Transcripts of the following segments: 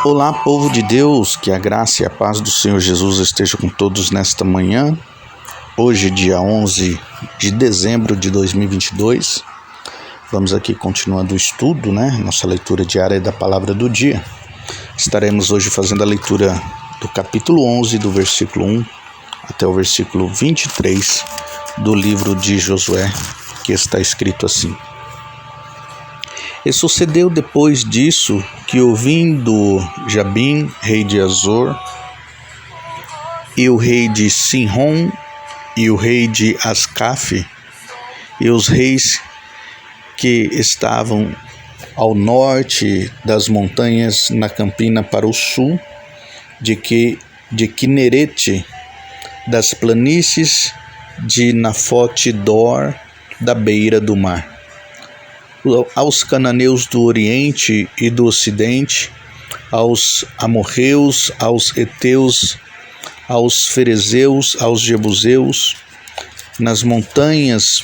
Olá, povo de Deus, que a graça e a paz do Senhor Jesus esteja com todos nesta manhã. Hoje, dia 11 de dezembro de 2022, vamos aqui continuando o estudo, nossa leitura diária da palavra do dia. Estaremos hoje fazendo a leitura do capítulo 11, do versículo 1 até o versículo 23 do livro de Josué, que está escrito assim. E sucedeu depois disso que, ouvindo Jabim, rei de Azor, e o rei de Sinrom, e o rei de Ascaf, e os reis que estavam ao norte das montanhas na campina para o sul, de Quinerete, das planícies de Nafote-dor, da beira do mar, aos cananeus do oriente e do ocidente, aos amorreus, aos heteus, aos ferezeus, aos jebuseus, nas montanhas,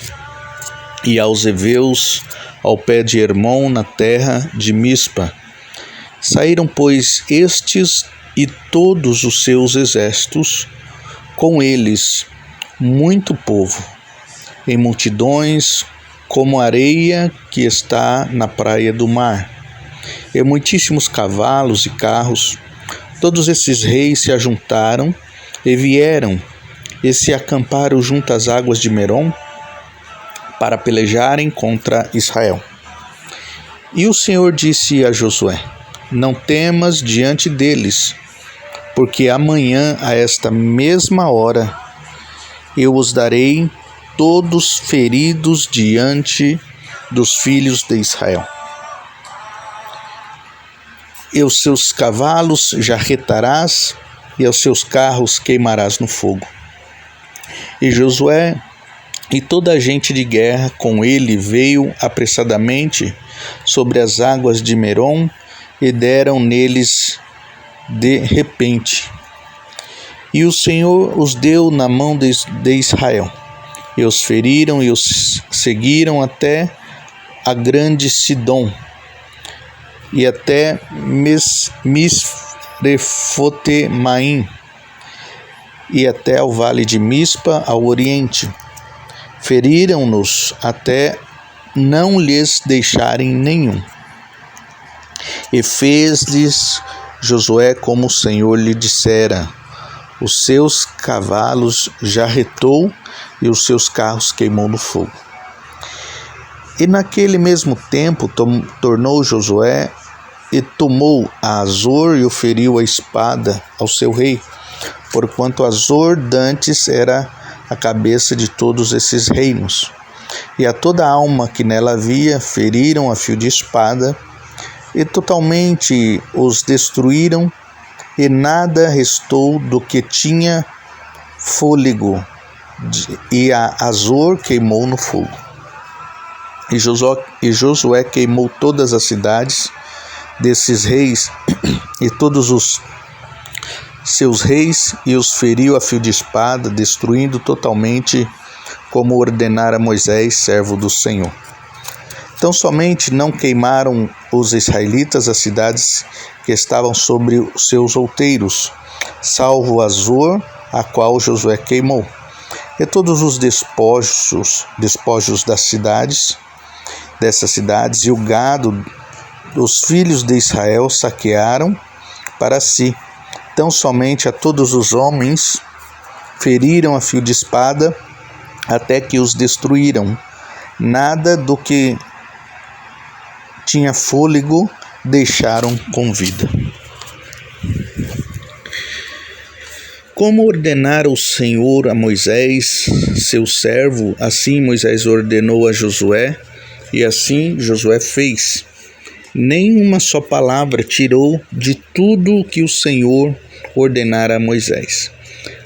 e aos heveus, ao pé de Hermon, na terra de Mispa. Saíram, pois, estes e todos os seus exércitos, com eles muito povo, em multidões, como areia que está na praia do mar, e muitíssimos cavalos e carros. Todos esses reis se ajuntaram e vieram e se acamparam junto às águas de Merom para pelejarem contra Israel. E o Senhor disse a Josué: não temas diante deles, porque amanhã a esta mesma hora eu os darei todos feridos diante dos filhos de Israel. E os seus cavalos jarretarás, e os seus carros queimarás no fogo. E Josué e toda a gente de guerra com ele veio apressadamente sobre as águas de Merom, e deram neles de repente. E o Senhor os deu na mão de Israel. E os feriram e os seguiram até a grande Sidom, e até Misrefotemaim, e até ao vale de Mispa, ao oriente. Feriram-nos até não lhes deixarem nenhum. E fez-lhes Josué como o Senhor lhe dissera. Os seus cavalos jarretou, e os seus carros queimou no fogo. E naquele mesmo tempo tornou Josué e tomou a Azor e o feriu a espada ao seu rei, porquanto Azor dantes era a cabeça de todos esses reinos. E a toda a alma que nela havia feriram a fio de espada, e totalmente os destruíram, e nada restou do que tinha fôlego, e a Azor queimou no fogo. E Josué queimou todas as cidades desses reis e todos os seus reis, e os feriu a fio de espada, destruindo totalmente, como ordenara Moisés, servo do Senhor. Então somente não queimaram os israelitas as cidades que estavam sobre os seus outeiros, salvo Azor, a qual Josué queimou. E todos os despojos dessas cidades, e o gado dos filhos de Israel saquearam para si. Então somente a todos os homens feriram a fio de espada, até que os destruíram. Nada do que tinha fôlego deixaram com vida. Como ordenara o Senhor a Moisés, seu servo, assim Moisés ordenou a Josué, e assim Josué fez. Nem uma só palavra tirou de tudo o que o Senhor ordenara a Moisés.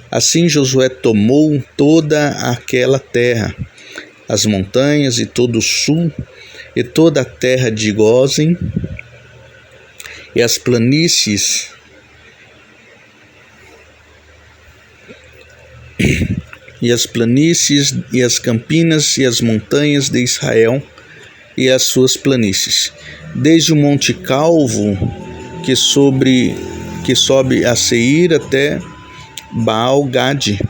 Assim Josué tomou toda aquela terra, as montanhas e todo o sul, e toda a terra de Gósen, e as planícies, e as campinas e as montanhas de Israel, e as suas planícies, desde o Monte Calvo, que sobe a Seir até Baal-Gade,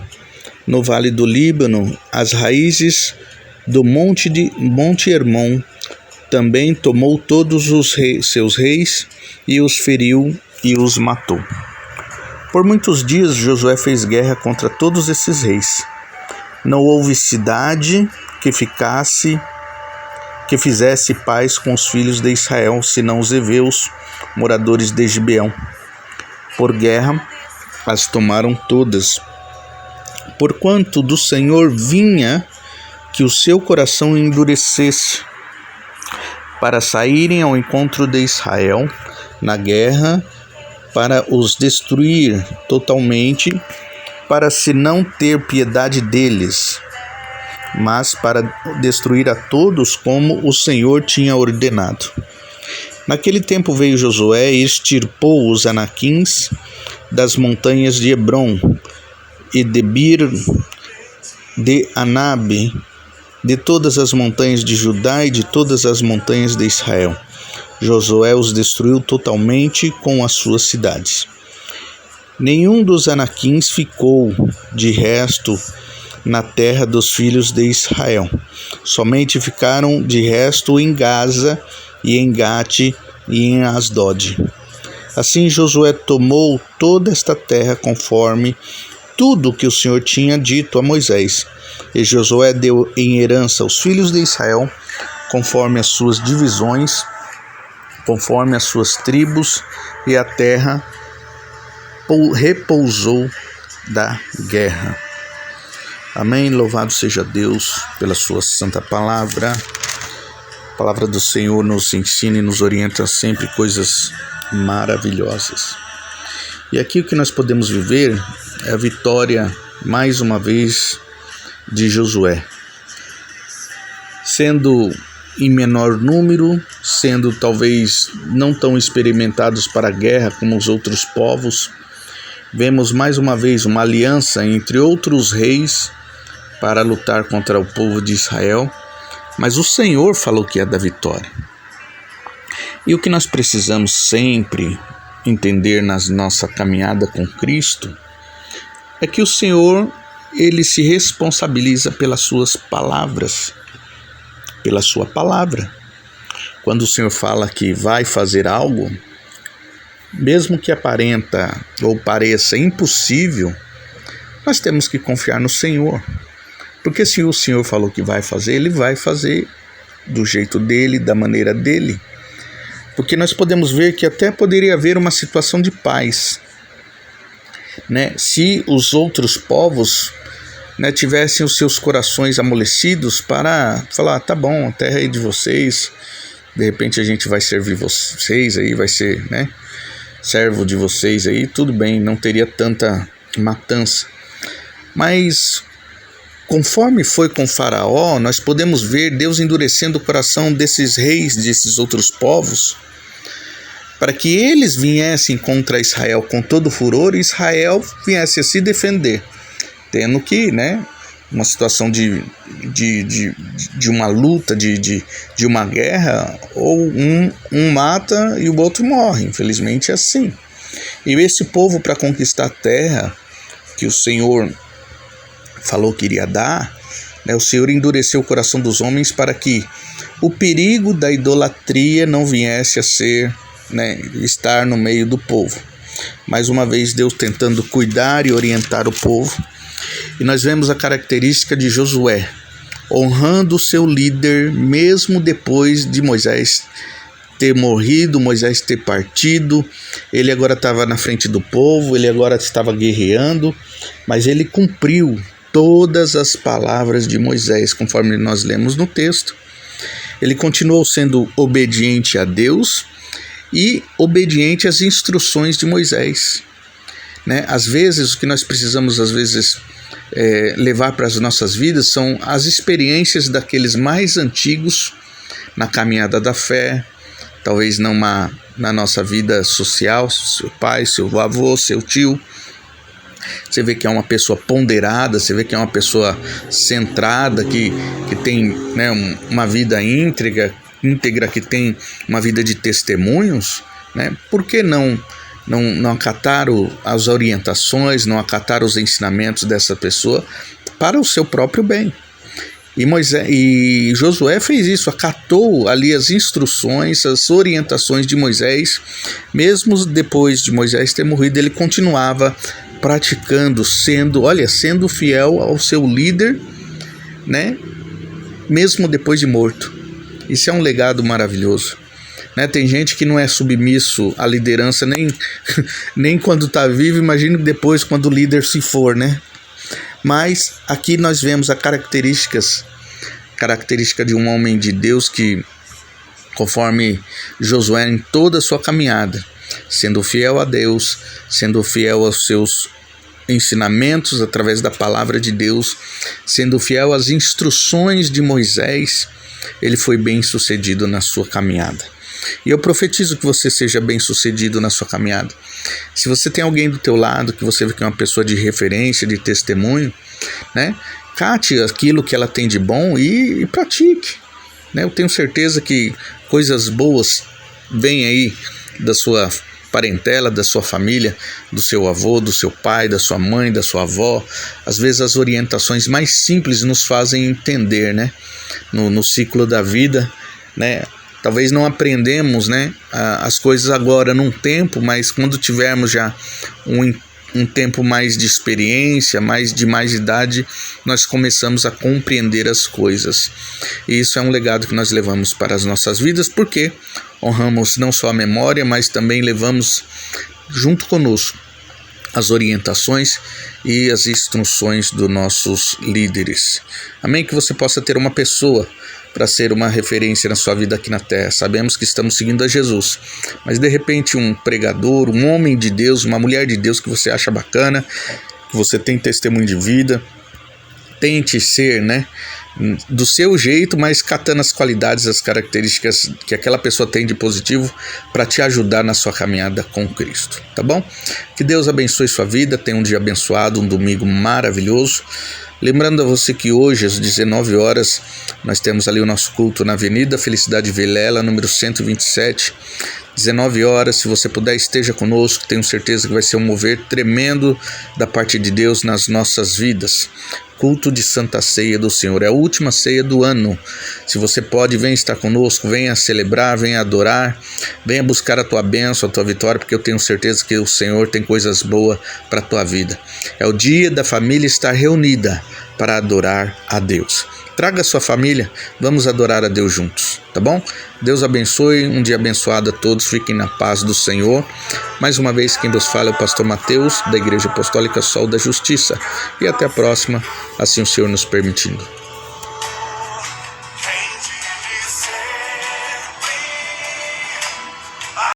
no vale do Líbano, as raízes do Monte Hermon. Também tomou todos os seus reis e os feriu e os matou. Por muitos dias Josué fez guerra contra todos esses reis. Não houve cidade que fizesse paz com os filhos de Israel, senão os heveus, moradores de Gibeão. Por guerra as tomaram todas, porquanto do Senhor vinha que o seu coração endurecesse, para saírem ao encontro de Israel na guerra, para os destruir totalmente, para se não ter piedade deles, mas para destruir a todos como o Senhor tinha ordenado. Naquele tempo veio Josué e extirpou os anaquins das montanhas de Hebron e de Bir de Anabe, de todas as montanhas de Judá e de todas as montanhas de Israel. Josué os destruiu totalmente com as suas cidades. Nenhum dos anaquins ficou de resto na terra dos filhos de Israel. Somente ficaram de resto em Gaza e em Gate e em Asdod. Assim Josué tomou toda esta terra conforme tudo que o Senhor tinha dito a Moisés. E Josué deu em herança aos filhos de Israel, conforme as suas divisões, conforme as suas tribos, e a terra repousou da guerra. Amém. Louvado seja Deus pela sua santa palavra. A palavra do Senhor nos ensina e nos orienta sempre coisas maravilhosas. E aqui o que nós podemos viver é a vitória, mais uma vez, de Josué. Sendo em menor número, sendo talvez não tão experimentados para a guerra como os outros povos, vemos mais uma vez uma aliança entre outros reis para lutar contra o povo de Israel, mas o Senhor falou que é da vitória. E o que nós precisamos sempre entender na nossa caminhada com Cristo é que o Senhor, Ele se responsabiliza pelas suas palavras, pela sua palavra. Quando o Senhor fala que vai fazer algo, mesmo que aparenta ou pareça impossível, nós temos que confiar no Senhor. Porque se o Senhor falou que vai fazer, Ele vai fazer do jeito dEle, da maneira dEle. Porque nós podemos ver que até poderia haver uma situação de paz, né? Se os outros povos, né, tivessem os seus corações amolecidos para falar, tá bom, a terra é de vocês, de repente a gente vai servir vocês aí, vai ser, né, servo de vocês aí, tudo bem, não teria tanta matança. Mas conforme foi com Faraó, nós podemos ver Deus endurecendo o coração desses reis, desses outros povos, para que eles viessem contra Israel com todo furor e Israel viesse a se defender, tendo que, né, uma situação de uma luta, de uma guerra, ou um mata e o outro morre, infelizmente é assim. E esse povo, para conquistar a terra que o Senhor falou que iria dar, né, o Senhor endureceu o coração dos homens para que o perigo da idolatria não viesse a ser, né, estar no meio do povo. Mais uma vez Deus tentando cuidar e orientar o povo. E nós vemos a característica de Josué, honrando o seu líder, mesmo depois de Moisés ter morrido, Moisés ter partido. Ele agora estava na frente do povo, ele agora estava guerreando, mas ele cumpriu todas as palavras de Moisés, conforme nós lemos no texto. Ele continuou sendo obediente a Deus e obediente às instruções de Moisés, né? Às vezes, o que nós precisamos, levar para as nossas vidas são as experiências daqueles mais antigos na caminhada da fé, talvez não na nossa vida social, seu pai, seu avô, seu tio. Você vê que é uma pessoa ponderada, você vê que é uma pessoa centrada, que tem, né, uma vida íntegra, que tem uma vida de testemunhos, né? Por que não acatar as orientações, não acatar os ensinamentos dessa pessoa para o seu próprio bem? E Josué fez isso, acatou ali as instruções, as orientações de Moisés. Mesmo depois de Moisés ter morrido, ele continuava praticando, sendo fiel ao seu líder, né? Mesmo depois de morto. Isso é um legado maravilhoso, né? Tem gente que não é submisso à liderança nem quando está vivo, imagine depois quando o líder se for, né? Mas aqui nós vemos a característica de um homem de Deus que, conforme Josué em toda a sua caminhada, sendo fiel a Deus, sendo fiel aos seus ensinamentos através da palavra de Deus, sendo fiel às instruções de Moisés, ele foi bem sucedido na sua caminhada. E eu profetizo que você seja bem sucedido na sua caminhada. Se você tem alguém do teu lado, que você vê que é uma pessoa de referência, de testemunho, né? Cate aquilo que ela tem de bom e pratique, né? Eu tenho certeza que coisas boas vêm aí da sua parentela, da sua família, do seu avô, do seu pai, da sua mãe, da sua avó. Às vezes as orientações mais simples nos fazem entender, né? No ciclo da vida, né? Talvez não aprendemos, né, as coisas agora num tempo, mas quando tivermos já um tempo mais de experiência, de mais idade, nós começamos a compreender as coisas. E isso é um legado que nós levamos para as nossas vidas, porque honramos não só a memória, mas também levamos junto conosco as orientações e as instruções dos nossos líderes. Amém? Que você possa ter uma pessoa para ser uma referência na sua vida aqui na terra. Sabemos que estamos seguindo a Jesus, mas de repente um pregador, um homem de Deus, uma mulher de Deus que você acha bacana, que você tem testemunho de vida, tente ser, né, do seu jeito, mas catando as qualidades, as características que aquela pessoa tem de positivo para te ajudar na sua caminhada com Cristo, tá bom? Que Deus abençoe sua vida, tenha um dia abençoado, um domingo maravilhoso. Lembrando a você que hoje, às 19 horas, nós temos ali o nosso culto na Avenida Felicidade Vilela, número 127, 19 horas, se você puder, esteja conosco, tenho certeza que vai ser um mover tremendo da parte de Deus nas nossas vidas. Culto de Santa Ceia do Senhor, é a última ceia do ano. Se você pode, venha estar conosco, venha celebrar, venha adorar, venha buscar a tua bênção, a tua vitória, porque eu tenho certeza que o Senhor tem coisas boas para a tua vida. É o dia da família estar reunida para adorar a Deus. Traga a sua família, vamos adorar a Deus juntos, tá bom? Deus abençoe, um dia abençoado a todos, fiquem na paz do Senhor. Mais uma vez, quem vos fala é o pastor Mateus, da Igreja Apostólica Sol da Justiça. E até a próxima, assim o Senhor nos permitindo.